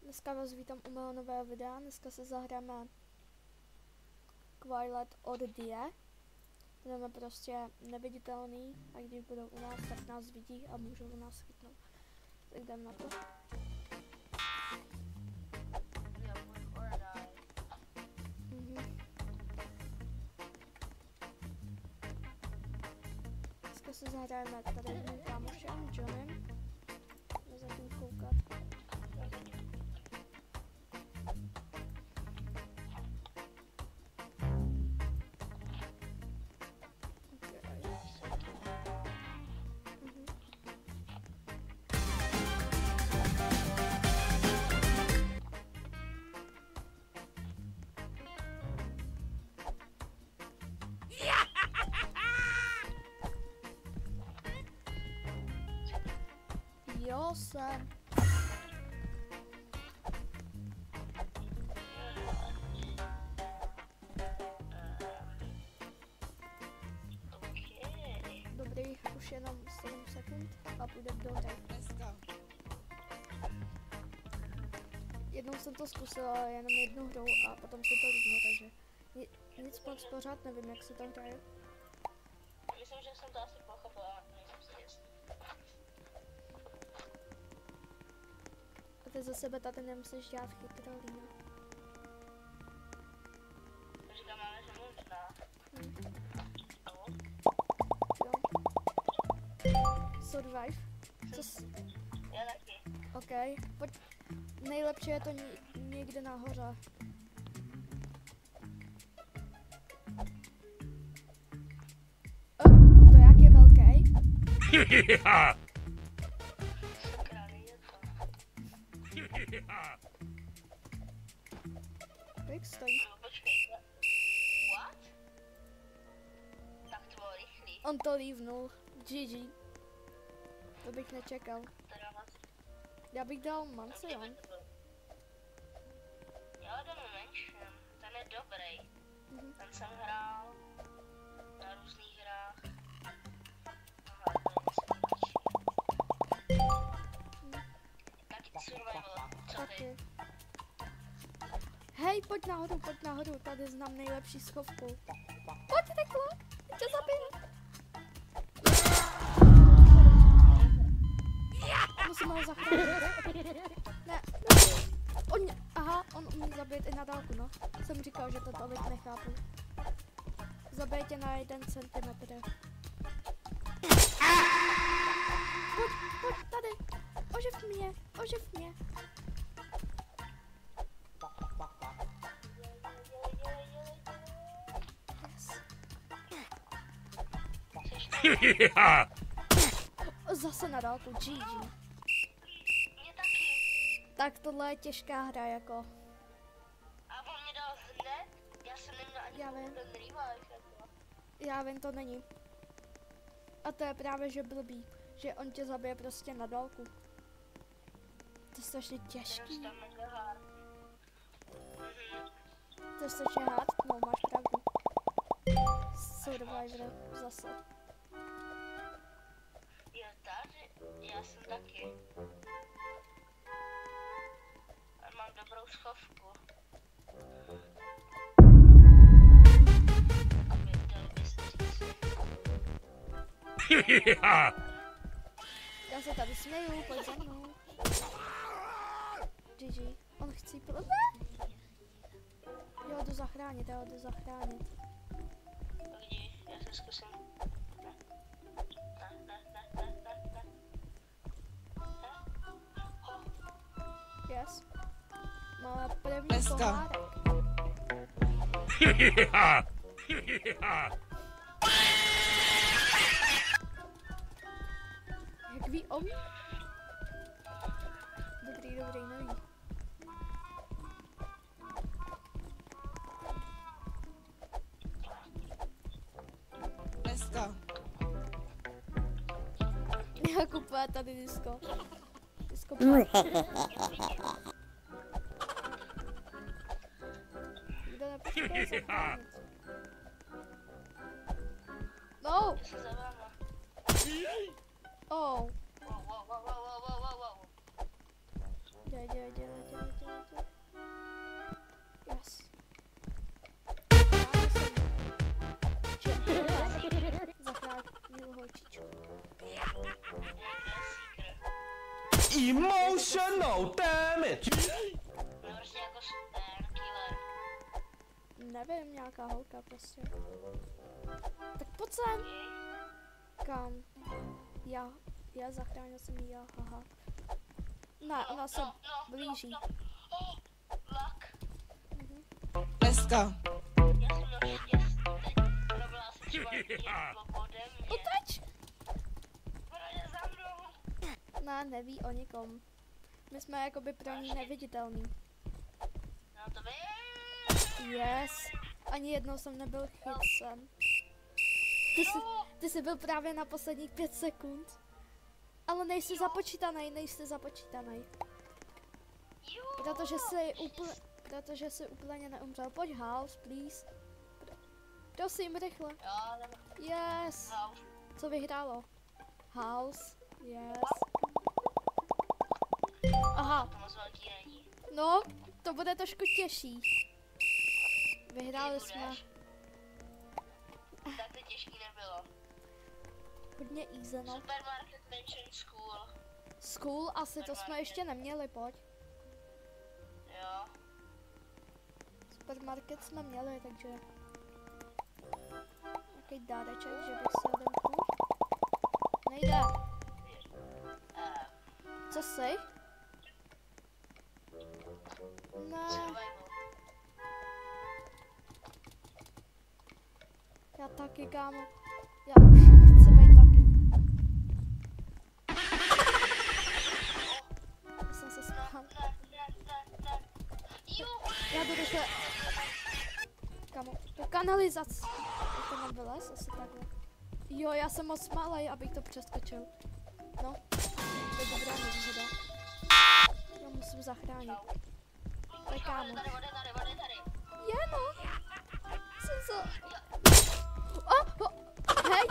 Dneska vás vítám u mého nového videa. Dneska se zahráme Twilight Ordeal. Budeme prostě neviditelný a když budou u nás, tak nás vidí a můžou nás chytnout. Tak jdem na to. Dneska se zahrajeme tady s mým kámošem Johnem. Jdeme zatím koukat. Jo, jsem. Dobrý, už jenom 7 sekund a půjde do hry. Jednou jsem to zkusila, jenom jednu hru a potom se to různo, takže nic moc pořád nevím, jak se to hraje. Myslím, že jsem to asi pochopila, nejsem si jistý. A ty za sebe tady nemusíš dělat chytrolína. Říkám, máme, že možná. Jo. Survive. Já taky. OK, pojď. Nejlepší je to někde nahoře. To jak je velký? Kolik stojí? Počkej, what? Tak to bylo rychlý. On to lívnul. GG. To bych nečekal. Teda moc. Já bych dal Mansion. Jo, jdeme Mansion. Ten je dobrý. Mhm. Ten jsem hrál na různých hrách. Aha, to je taky survival. Co ty? Taky. Hej, pojď nahoru, tady znám nejlepší schovku. Pojď takhle, tě zabiju. Musíme ho zachránit. Ne. On umí zabít i na dálku, no. Jsem říkal, že to tolik nechápu. Zabij tě na 1 centimetr. Pojď, tady. Oživ mě. Yes. Zase na dálku, GG. Mě taky. Tak tohle je těžká hra, jako. A on mě dal hned? Já jsem neměl ani Já vím. ten revive, jako. Já vím, to není. A to je právě, že blbý, že on tě zabije prostě na dálku. To je strašně těžký. To je strašně hard, no máš pravdu. Survivor zase. Jo, tady? Já jsem taky. A mám dobrou schovku. Dalo by se říct. Já se tady směju, pojď za mnou. GG. On chce pro... Já ho jdu zachránit. Vidíš, já se zkusím. Ne. Yes. Máme první pohádek. Jak ví on? Dobrý, neví. Já kupuje tady disko. Disko Kdo nepotřebuje zachránit? No! Já se za váma. Oh. Wow. Dělej. no damage! No prostě jako ten killer. Nevím, nějaká holka prostě. Tak pojď sem. Kam? Já zachránil jsem jí, haha. Ne, ona se blíží. Lak. Let's go. Já jsem měl štěstí teď. Robila se čvartý ode mě. Uteč! Ona je za mnou. Ne, neví o nikom. My jsme jakoby pro ní neviditelný. No to by... Yes. Ani jednou jsem nebyl chycen. Ty jsi byl právě na posledních 5 sekund. Ale nejsi započítaný. Protože jsi úplně neumřel. Pojď house, please. Prosím, rychle. Jo, Yes. Co vyhrálo? House. Yes. Aha. to moc velký není. No, to bude trošku těžší. Vyhráli jsme. Tak to těžký nebylo. Hodně easy, no. Supermarket Mansion School. School asi to jsme ještě neměli, pojď. Jo. Supermarket jsme měli, takže... Jaký dáreček, že bych si jeden kůž. Nejde. Co jsi? Ne, Survival. já taky, kámo. Já už chci být taky. Já jsem se spál. Ne. Jo. Já jdu rychle. Kámo, do kanalizace. To nevylez, asi takhle. Jo, já jsem moc malej, abych to přeskočil. No, to je dobrá nevýhoda. Já musím zachránit. Tak kámo. Tady. Je no. Jsem se... Hej,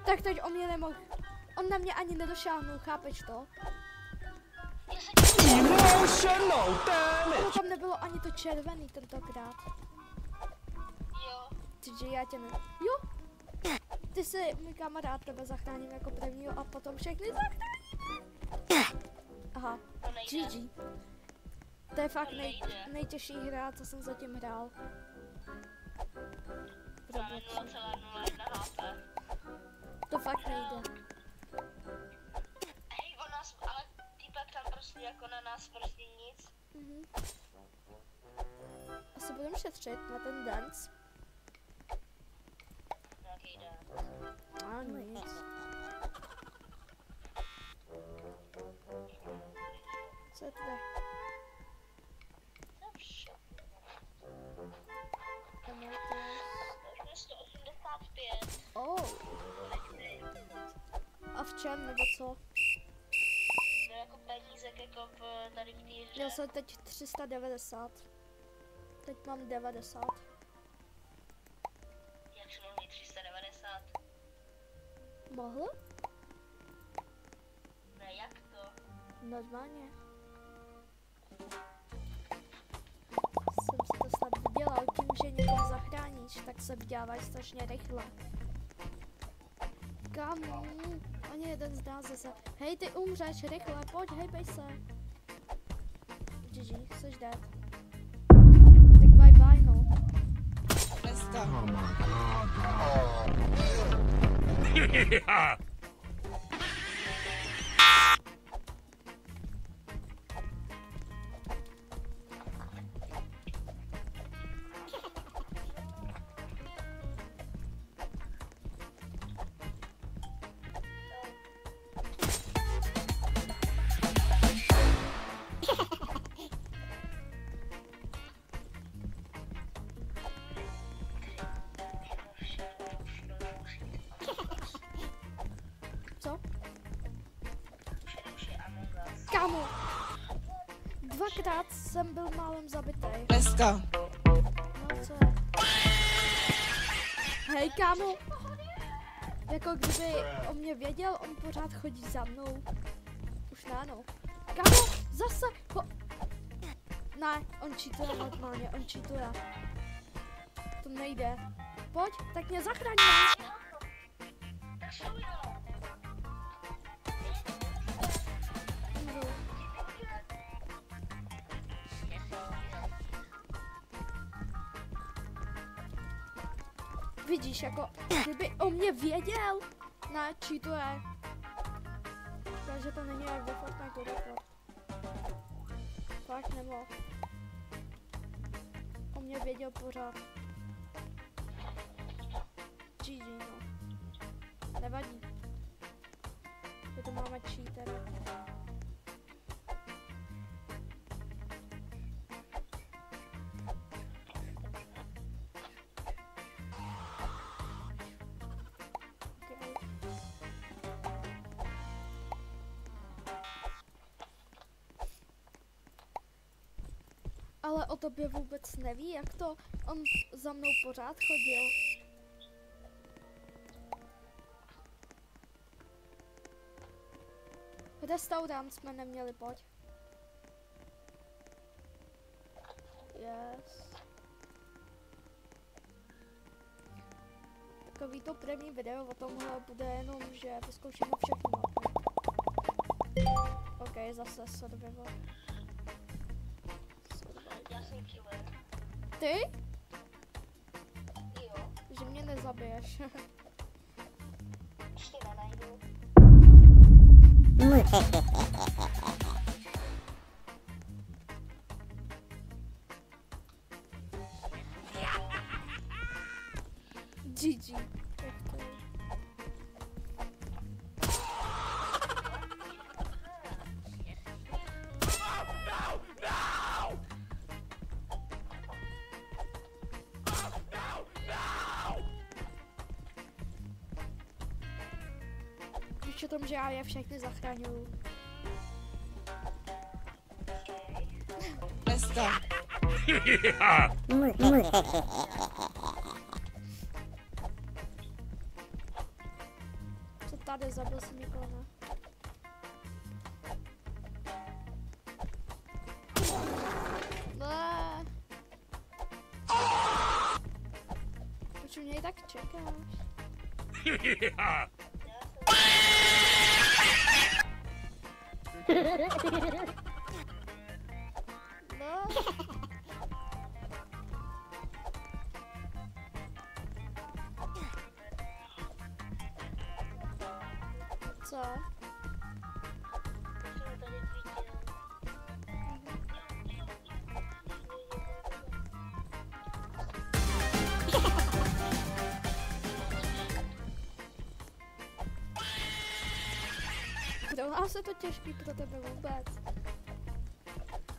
tak teď on mě nemohl. On na mě ani nedošáhnul, chápeš to? Emotional No damage! tam nebylo ani to červený tentokrát. Jo. Takže já tě ne... Jo! Ty jsi můj kamarád, tebe zachráním jako prvního a potom všechny zachráníme. Aha, To nejde. GG. To je fakt nejtěžší hra, co jsem zatím hrál. Máme 0,01 HP. To fakt nejde. Hej, on nás, ale týpek tam prostě jako na nás prostě nic. Mhm. Asi budeme šetřit na ten dance. Nějaký den. A nic. Co je tady? To je vše. Emotes. To už je 185. Oh. A v čem, nebo co? No jako penízek jako tady v té hře. Měl jsem teď 390. Teď mám 90. Jak jsem mohl mít 390? Mohl? Ne, jak to? Normálně. Jsem si to snad vydělal tím, že někoho zachráníš, tak se vydělávají strašně rychle. Kámo, ani jeden z nás zase. Hej, ty umřeš, rychle, pojď, hejbej se. GG, jsi dead. Tak bye bye, no. Let's go. Co? Už je Among Us. Kámo, dvakrát jsem byl málem zabitý. Let's go. No co je? Hej kámo, jako kdyby o mě věděl, on pořád chodí za mnou. Už ne, no. Kámo, zase, ne, on cheatuje normálně, on cheatuje. To nejde. Pojď, tak mě zachraň. Vidíš, jako, kdyby o mě věděl, ne, čí to je. Takže to není jak ve Fortniteu rekord. Fakt nemohl. O mě věděl pořád. GG, no. Nevadí. Že to máme cheater. Okay. Ale o tobě vůbec neví, jak to on za mnou pořád chodil. Restaurant jsme neměli, pojď. Yes. Takový to první video o tomhle bude jenom, že vyzkoušíme všechny mapy. Ok, zase survival. Já jsem killer. Ty? Jo, Že mě nezabiješ. ještě nenajdu. GG. Tak to je. Víš o tom, že já je všechny zachraňuju. Resta. Co tady, zabil jsem někoho, ne? Ne. Proč u něj tak čekáš? No. Co? Jsem tady viděl. Pro nás je to těžký, pro tebe vůbec.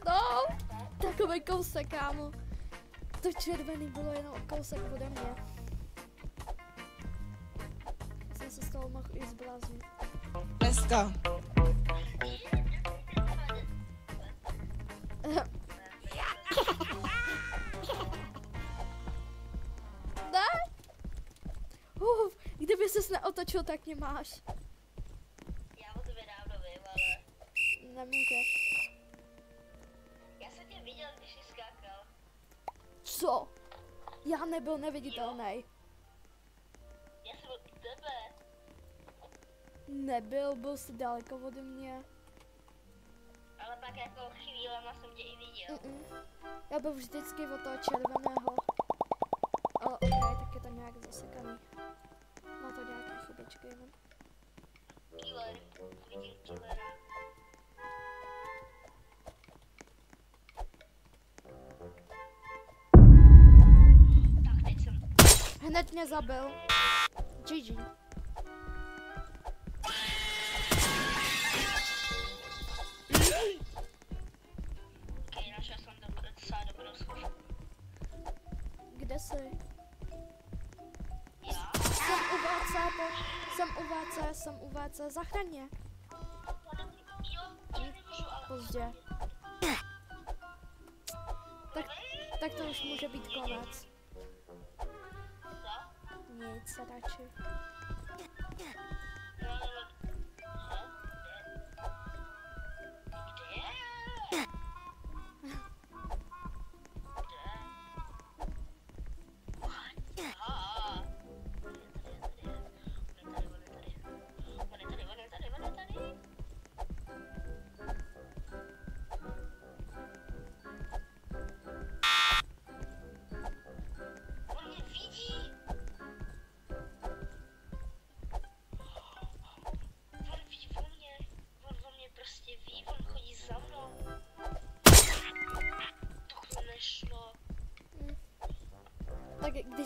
No, takový kousek, kámo. To červený bylo jenom kousek ode mě. Já jsem se z toho mohl i zbláznit. Resta. Ne? Kdyby ses neotočil, tak mě máš. Já o tebe dávno vím, ale Nemůžeš. já jsem tě viděl, když jsi skákal. Co? Já nebyl neviditelný. Já jsem od tebe. Nebyl, byl jsi daleko ode mě. Ale pak jako chvílema jsem tě i viděl. Já byl vždycky od toho červeného. Ale ok, tak je to nějak zasekaný. Má to nějaký chybičky jenom. Killer. Vidím killera. Tak teď jsem. Hned mě zabil. GG. Ok, našel jsem docela dobrou schořku. Kde jsi? Já? Jsem u WC, zachraň mě. Jo, já nemůžu, ale... Pozdě. Tak to už může být konec. Co? Nic, radši. No, ale... Kde?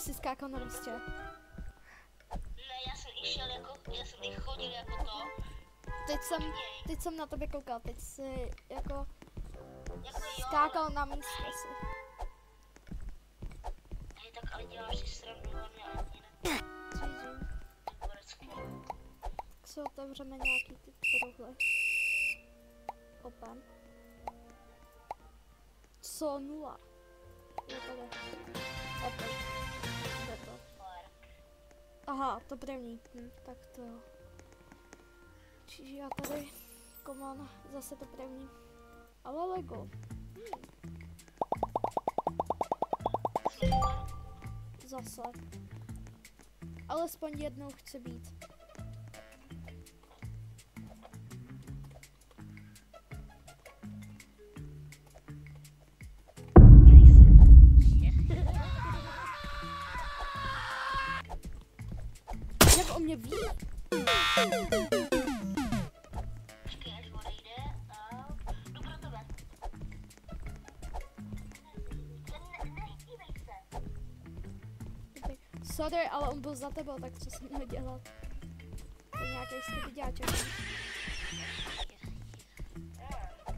jsi skákal na mostě? Ne, já jsem i šel jako, já jsem i chodil jako to. Teď jsem na tebe koukal, teď jsi jako Jako jo. skákal na místě si. Hej, tak ale děláš si srandu hlavně ani ne. GG. Borecku. Tak si otevřeme nějaký ty tohle. Open. Co? 0. Jo, tady. Open. Kde to? Aha, to první. Tak to jo. Čiže já tady, come on, zase to první. Ale Lego. Zase. Alespoň jednou chci být. Jak o mě ví? Počkej, až odejde a jdu pro tebe. Nedívej se. Dobrý. Sorry, ale on byl za tebou, tak co jsem měl dělat? To je nějaký stupiďáček.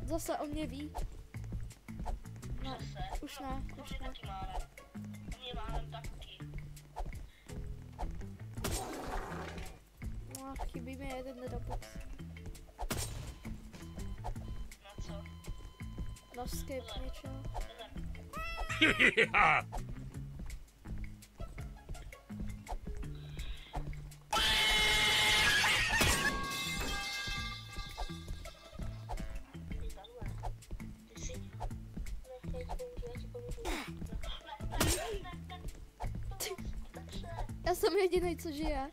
Zase o mě ví. Ne, Zase. už ne, To už mě ne. taky máme. To mě máme taky. No, chybí mi jeden Robux. Na co? Na skip něčeho. Ty si... Ne, já ti pomůžu. Já jsem jediný, co žije.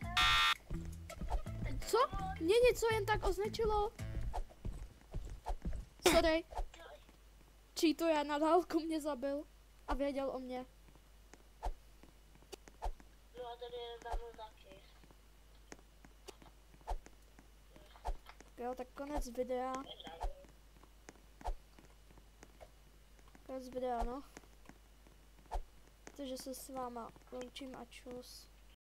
Co? Mě něco jen tak označilo. Sorry. Cheatuje, na dálku mě zabil. A věděl o mě. No a tady je dávno taky. Jo, tak konec videa. Konec videa, no. Takže se s váma loučím a čus.